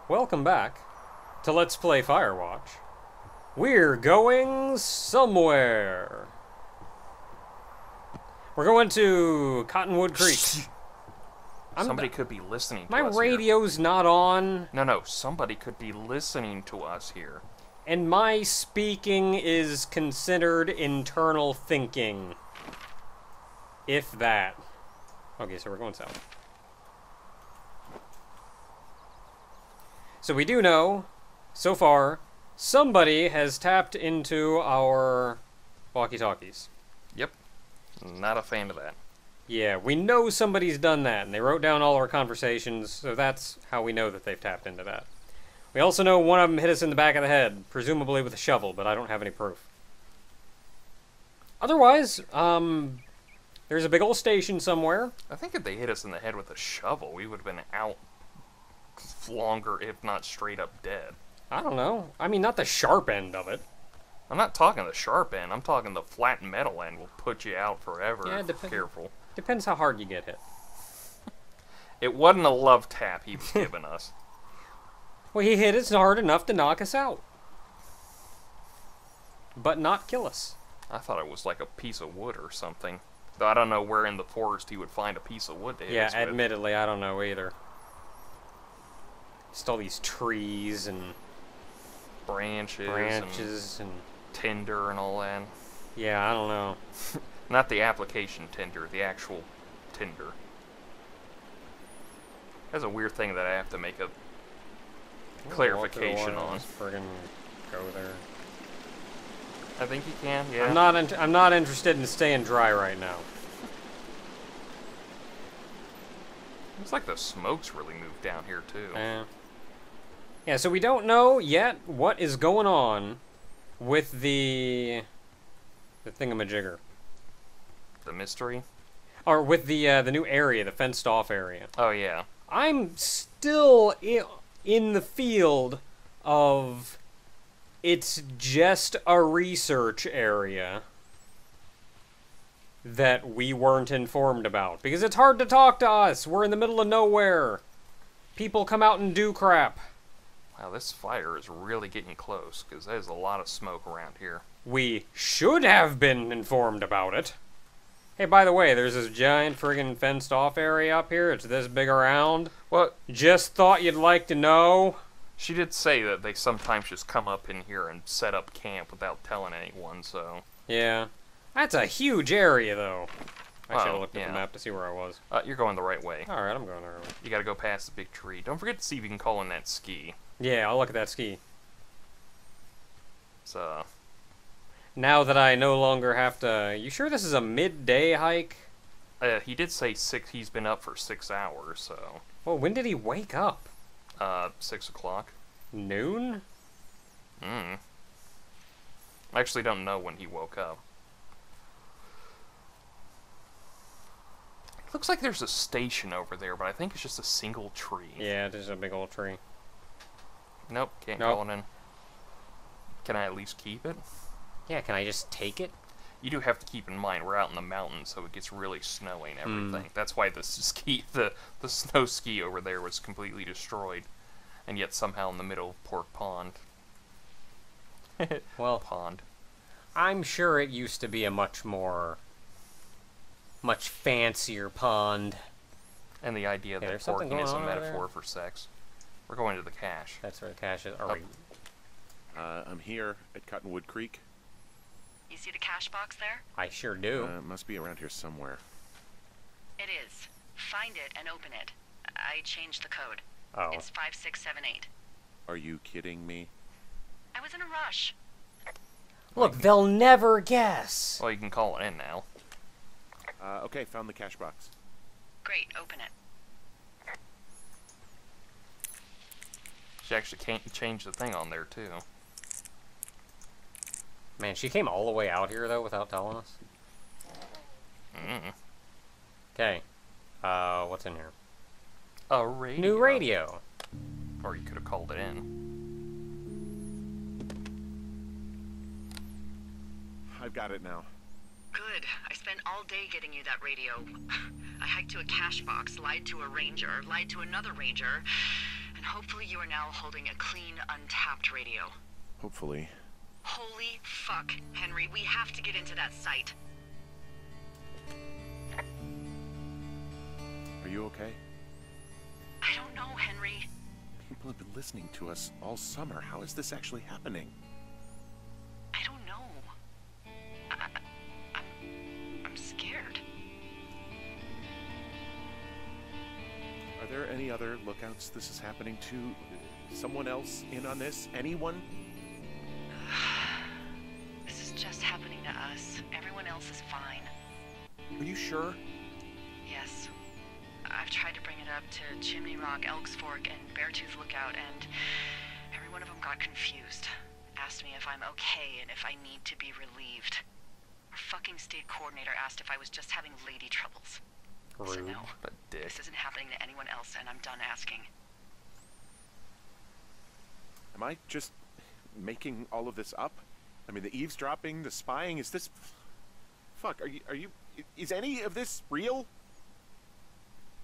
Welcome back to Let's Play Firewatch. We're going somewhere. We're going to Cottonwood Creek. Somebody could be listening to My us radio's not on, here. No, somebody could be listening to us here. and my speaking is considered internal thinking. If that. Okay, so we're going south. So we do know, so far, somebody has tapped into our walkie-talkies. Yep. Not a fan of that. Yeah, we know somebody's done that, and they wrote down all our conversations, so that's how we know that they've tapped into that. We also know one of them hit us in the back of the head, presumably with a shovel, but I don't have any proof. Otherwise, there's a big old station somewhere. I think if they hit us in the head with a shovel, we would have been out longer, if not straight up dead. I don't know. I mean, not the sharp end of it. I'm not talking the sharp end. I'm talking the flat metal end will put you out forever. Yeah, Careful. Depends how hard you get hit. It wasn't a love tap he was giving us. Well, he hit us hard enough to knock us out. But not kill us. I thought it was like a piece of wood or something. Though I don't know where in the forest he would find a piece of wood to hit us with. Admittedly, I don't know either. Just all these trees and branches and tinder and all that. Yeah, I don't know. Not the application tinder, the actual tinder. That's a weird thing that I have to make a clarification on. Friggin' go there. I think you can, yeah. I'm not interested in staying dry right now. Looks like the smoke's really moved down here too. Yeah, so we don't know yet what is going on with the thingamajigger. The mystery? Or with the new area, the fenced off area. Oh yeah. I'm still in the field of it's just a research area that we weren't informed about. Because it's hard to talk to us. We're in the middle of nowhere. People come out and do crap. Wow, this fire is really getting close, because there's a lot of smoke around here. We should have been informed about it. Hey, by the way, there's this giant friggin' fenced-off area up here. It's this big around. What? Just thought you'd like to know. She did say that they sometimes just come up in here and set up camp without telling anyone, so... Yeah. That's a huge area, though. I should have looked at the map to see where I was. You're going the right way. Alright, I'm going the right way. You gotta go past the big tree. Don't forget to see if you can call in that ski. Yeah, I'll look at that ski. So... Now that I no longer have to... You sure this is a midday hike? He did say he's been up for 6 hours, so... Well, when did he wake up? 6 o'clock. Noon? I actually don't know when he woke up. It looks like there's a station over there, but I think it's just a single tree. Yeah, there's a big old tree. Nope, can't call it in. Can I at least keep it? Yeah, can I just take it? You do have to keep in mind we're out in the mountains, so it gets really snowy and everything. That's why the snow ski over there was completely destroyed, and yet somehow in the middle of Pork Pond. Well, pond. I'm sure it used to be a much fancier pond. And the idea that porking is a metaphor for sex. We're going to the cache. That's where the cache is. Are we? I'm here at Cottonwood Creek. You see the cash box there? I sure do. It must be around here somewhere. It is. Find it and open it. I changed the code. Oh. It's 5678. Are you kidding me? I was in a rush. Look, they'll never guess. Well, you can call it in now. Okay, found the cash box. Great, open it. She actually can't change the thing on there, too. Man, she came all the way out here, though, without telling us. Okay. What's in here? A radio. New radio. Or you could have called it in. I've got it now. Good. I spent all day getting you that radio. I hiked to a cash box, lied to a ranger, lied to another ranger, And hopefully you are now holding a clean, untapped radio. Hopefully. Holy fuck, Henry, we have to get into that site. Are you okay? I don't know, Henry. People have been listening to us all summer. How is this actually happening? I don't know. I'm scared. Are there any other lookouts this is happening to? Someone else in on this? Anyone? This is just happening to us. Everyone else is fine. Are you sure? Yes. I've tried to bring it up to Chimney Rock, Elks Fork, and Beartooth Lookout, and every one of them got confused. Asked me if I'm okay and if I need to be relieved. Our fucking state coordinator asked if I was just having lady troubles. So Rude. no, A dick. this isn't happening to anyone else, and I'm done asking. Am I just making all of this up? I mean, the eavesdropping, the spying, is this... Fuck, are you... Is any of this real?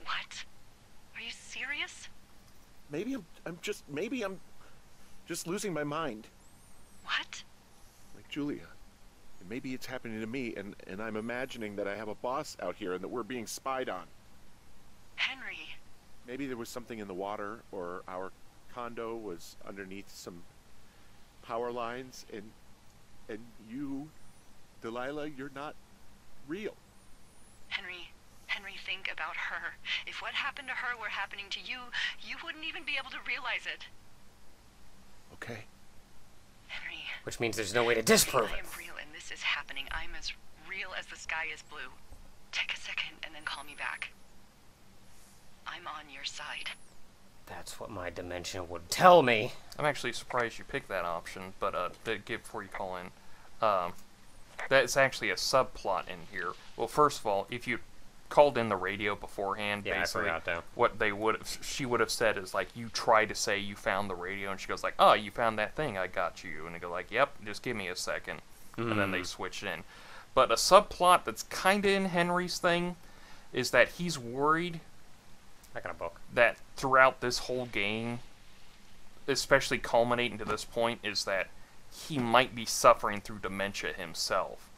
What? Are you serious? Maybe I'm just losing my mind. What? Like Julia. And maybe it's happening to me, and I'm imagining that I have a boss out here and that we're being spied on. Henry. Maybe there was something in the water, or our condo was underneath some power lines, and you, Delilah, you're not real. Henry, think about her. If what happened to her were happening to you, you wouldn't even be able to realize it. Okay. Henry. Which means there's no way to disprove I it. am real and this is happening. I'm as real as the sky is blue. Take a second and then call me back. I'm on your side. That's what my dementia would tell me. I'm actually surprised you picked that option, but before you call in, that's actually a subplot in here. Well, first of all, if you called in the radio beforehand, Yeah, basically, I forgot to. what she would have said is like, you try to say you found the radio, and she goes like, oh, you found that thing, I got you, and they go like, yep, just give me a second, and then they switch in. But a subplot that's kind of in Henry's thing is that he's worried I got a book. that throughout this whole game, especially culminating to this point, is that he might be suffering through dementia himself.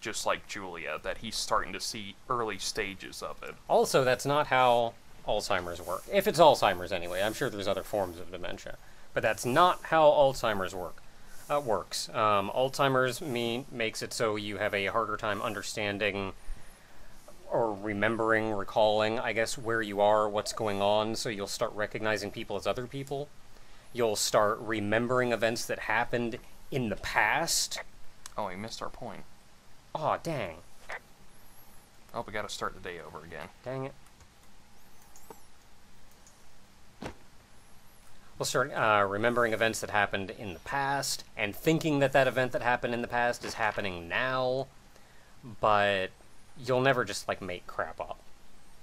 Just like Julia, that he's starting to see early stages of it. Also, that's not how Alzheimer's work. If it's Alzheimer's anyway, I'm sure there's other forms of dementia. But that's not how Alzheimer's works. Alzheimer's makes it so you have a harder time understanding or remembering, recalling, I guess, where you are, what's going on, so you'll start recognizing people as other people. You'll start remembering events that happened in the past. Oh, we missed our point. Aw, dang. Oh, we gotta start the day over again. Dang it. We'll start remembering events that happened in the past, and thinking that that event that happened in the past is happening now, but you'll never just, like, make crap up.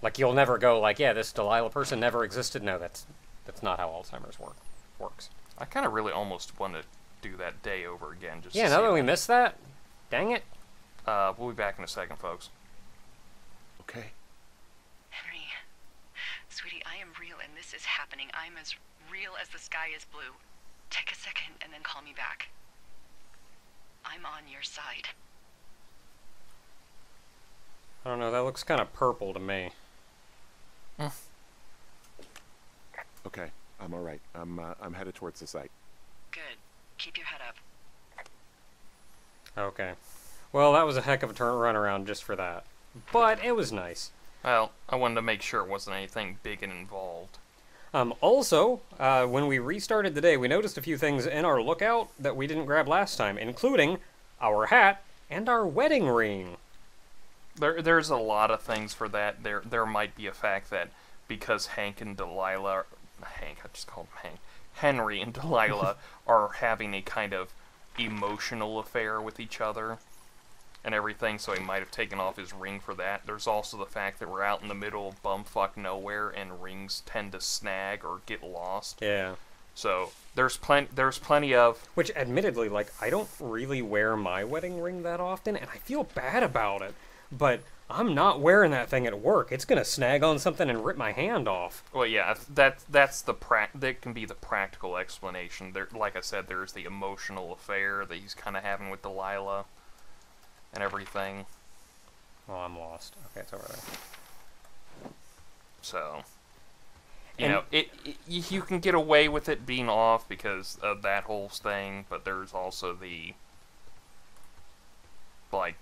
Like, you'll never go, like, yeah, this Delilah person never existed. No, that's not how Alzheimer's works. I kind of really almost want to do that day over again. Just Yeah, to now see that we that. missed that, dang it. We'll be back in a second, folks. Okay. Henry. Sweetie, I am real and this is happening. I'm as real as the sky is blue. Take a second and then call me back. I'm on your side. I don't know, that looks kind of purple to me. Okay. I'm all right. I'm headed towards the site. Good. Keep your head up. Okay. Well, that was a heck of a runaround just for that. But it was nice. Well, I wanted to make sure it wasn't anything big and involved. Also, when we restarted the day, we noticed a few things in our lookout that we didn't grab last time, including our hat and our wedding ring. There's a lot of things for that. There might be a fact that because Hank and Delilah... Hank, I just called him Hank. Henry and Delilah are having a kind of emotional affair with each other and everything, so he might have taken off his ring for that. There's also the fact that we're out in the middle of bumfuck nowhere and rings tend to snag or get lost. Yeah. So there's plenty of... Which, admittedly, like, I don't really wear my wedding ring that often, and I feel bad about it. But I'm not wearing that thing at work. It's gonna snag on something and rip my hand off. Well, yeah, that can be the practical explanation. There, like I said, there's the emotional affair that he's kind of having with Delilah and everything. Oh, I'm lost. Okay, it's over there. So, you can get away with it being off because of that whole thing, but there's also the, like,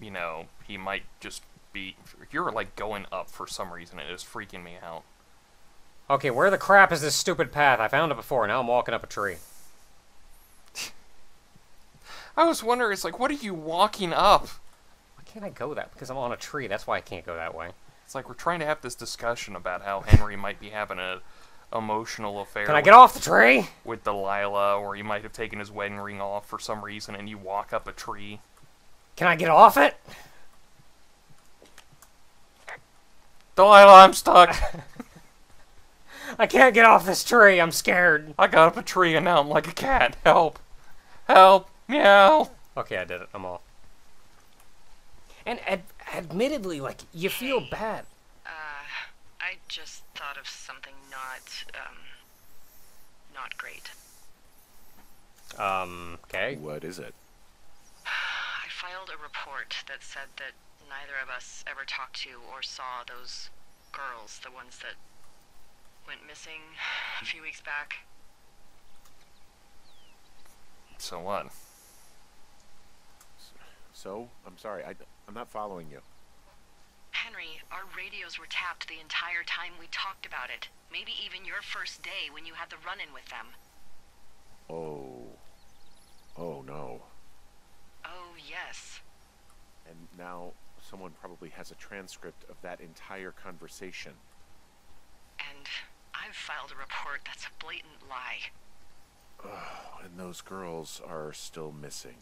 he might just be... You're, like, going up for some reason. It is freaking me out. Okay, where the crap is this stupid path? I found it before. Now I'm walking up a tree. I was wondering, it's like, what are you walking up? Why can't I go that? Because I'm on a tree. That's why I can't go that way. It's like we're trying to have this discussion about how Henry might be having a emotional affair. Can I get off the tree? With Delilah, or he might have taken his wedding ring off for some reason, and you walk up a tree. Can I get off it? Delilah, I'm stuck. I can't get off this tree. I'm scared. I got up a tree and now I'm like a cat. Help. Help. Meow. Okay, I did it. I'm off. And admittedly, like, you feel bad. I just thought of something not great. Okay. What is it? I filed a report that said that neither of us ever talked to or saw those girls, the ones that went missing a few weeks back. So what? So? I'm sorry, I'm not following you. Henry, our radios were tapped the entire time we talked about it. Maybe even your first day when you had the run-in with them. Oh. Oh, no. Oh, yes. And now someone probably has a transcript of that entire conversation. And I've filed a report that's a blatant lie. Oh, and those girls are still missing.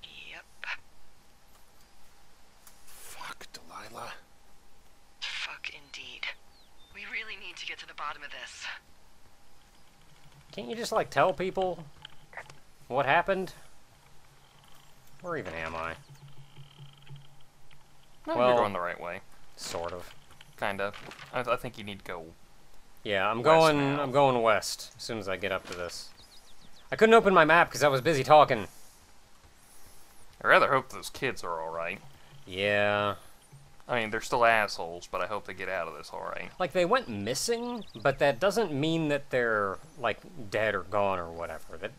Yep. Fuck, Delilah. Fuck indeed. We really need to get to the bottom of this. Can't you just, like, tell people what happened? Where even am I? No, Well, you're going the right way. Sort of. Kind of. I think you need to go. Yeah, I'm West now. I'm going west as soon as I get up to this. I couldn't open my map because I was busy talking. I rather hope those kids are alright. Yeah. I mean, they're still assholes, but I hope they get out of this alright. Like, they went missing, but that doesn't mean that they're, like, dead or gone or whatever. That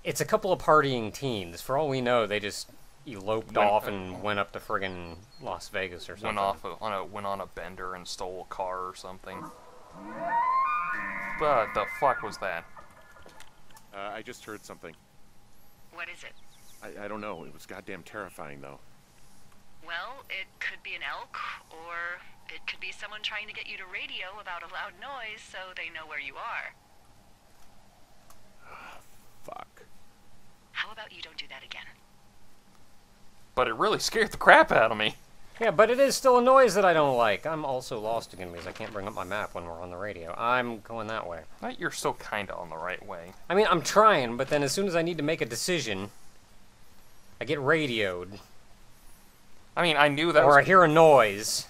it's a couple of partying teens. For all we know, they just eloped off and went up to friggin' Las Vegas or something. Went on a bender and stole a car or something. What the fuck was that? I just heard something. What is it? I don't know. It was goddamn terrifying, though. Well, it could be an elk, or it could be someone trying to get you to radio about a loud noise so they know where you are. Fuck. How about you don't do that again? But it really scared the crap out of me. Yeah, but it is still a noise that I don't like. I'm also lost again because I can't bring up my map when we're on the radio. I'm going that way. You're still kinda on the right way. I mean, I'm trying, but then as soon as I need to make a decision, I get radioed. I mean, I knew that Or I hear a noise.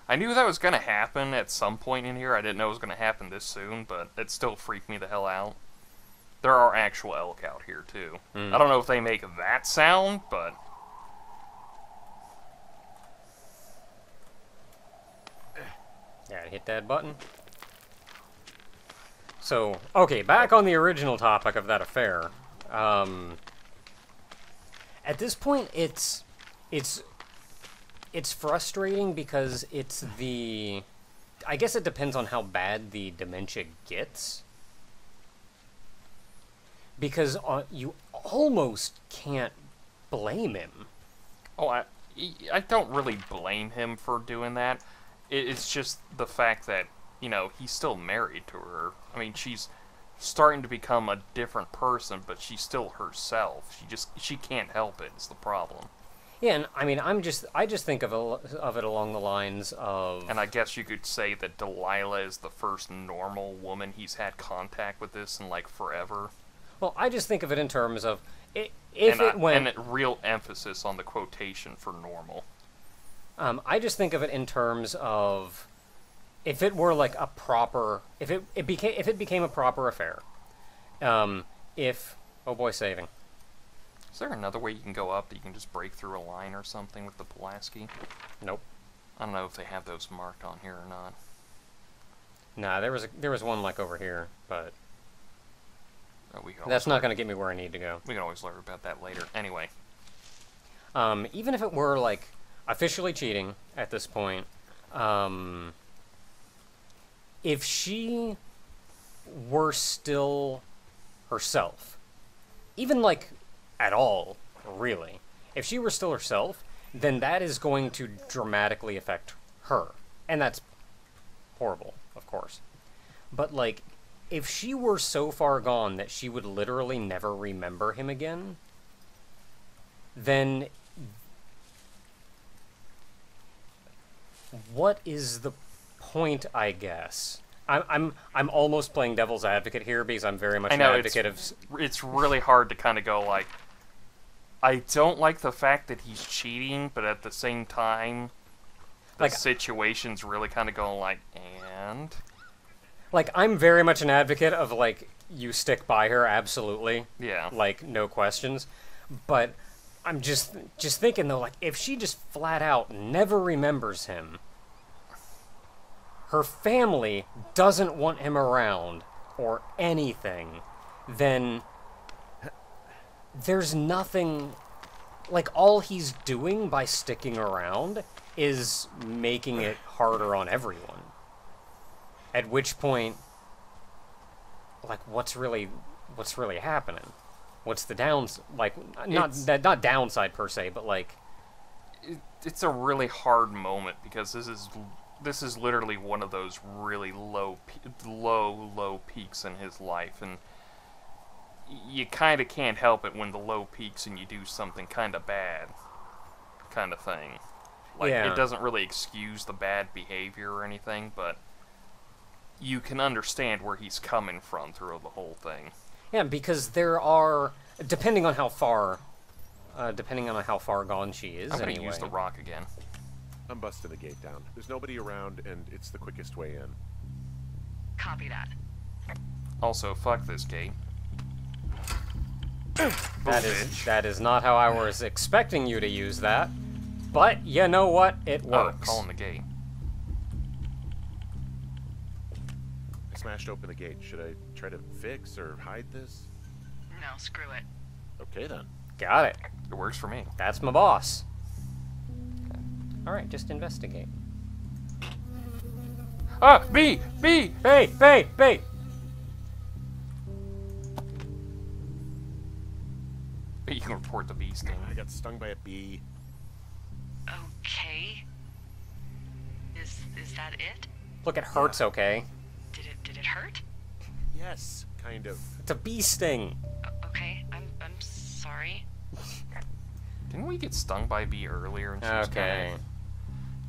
I knew that was gonna happen at some point in here. I didn't know it was gonna happen this soon, but it still freaked me the hell out. There are actual elk out here, too. I don't know if they make that sound, but... Yeah, hit that button. So, okay, back on the original topic of that affair. At this point, it's frustrating because it's the... I guess it depends on how bad the dementia gets. Because you almost can't blame him. Oh, I don't really blame him for doing that. It's just the fact that, he's still married to her. I mean, she's starting to become a different person, but she's still herself. She can't help it, is the problem. Yeah, and I mean, I just think of it along the lines of... And I guess you could say that Delilah is the first normal woman he's had contact with this in, like, forever. Well, I just think of it in terms of... And a real emphasis on the quotation for normal. I just think of it in terms of if it were like a proper, if it became a proper affair. Oh boy, saving. Is there another way you can go up that you can just break through a line or something with the Pulaski? Nope. I don't know if they have those marked on here or not. Nah, there was one like over here, but We can that's always not going to get me where I need to go. We can always learn about that later. Anyway, Even if it were like officially cheating at this point, if she were still herself, even like at all, really, if she were still herself, then that is going to dramatically affect her. And that's horrible, of course. But like, if she were so far gone that she would literally never remember him again, then what is the point, I guess? I'm almost playing devil's advocate here because I'm very much I know, an advocate of... it's really hard to kind of go like, I don't like the fact that he's cheating, but at the same time, the Like- situation's really kind of going like, and? Like, I'm very much an advocate of, like, you stick by her, absolutely. Yeah. Like, no questions. But I'm just thinking, though, like, if she just flat out never remembers him, her family doesn't want him around or anything, then there's nothing... Like, all he's doing by sticking around is making it harder on everyone. At which point, like, what's really happening? What's the downs? Like, not downside per se, but like, It's a really hard moment because this is literally one of those really low peaks in his life, and you kind of can't help it when the low peaks and you do something kind of bad, kind of thing. Like, Yeah. it doesn't really excuse the bad behavior or anything, but you can understand where he's coming from through the whole thing. yeah, because there are, depending on how far gone she is. I'm gonna anyway. use the rock again. I'm busting the gate down. There's nobody around, and it's the quickest way in. Copy that. Also, fuck this gate. That is not how I was expecting you to use that. But you know what? It works. Calling the gate. I smashed open the gate. Should I try to fix or hide this? No, screw it. Okay, then. Got it. It works for me. That's my boss. All right, just investigate. Ah! Bee! Bee! Hey! You can report the bee sting. I got stung by a bee. Okay. Is that it? Look, it hurts, okay? Did it hurt? Yes, kind of. It's a bee sting. Okay, I'm sorry. Didn't we get stung by a bee earlier? And she was Okay. kinda...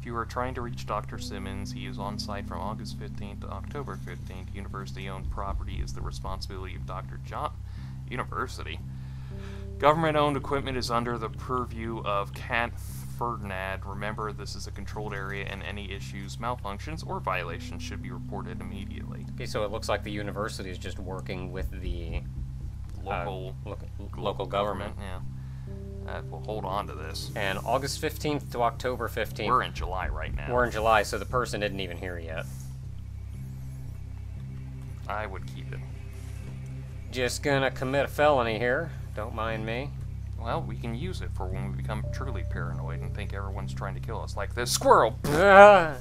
If you are trying to reach Dr. Simmons, he is on site from August 15th to October 15th. University-owned property is the responsibility of Dr. John... University? Government-owned equipment is under the purview of Cat Ferdinand. Remember, this is a controlled area, and any issues, malfunctions, or violations should be reported immediately. Okay, so it looks like the university is just working with the local government. Yeah. We'll hold on to this. And August 15th to October 15th. We're in July right now. We're in July, so the person isn't even here yet. I would keep it. Just gonna commit a felony here. Don't mind me. Well, we can use it for when we become truly paranoid and think everyone's trying to kill us, like this squirrel. Ah!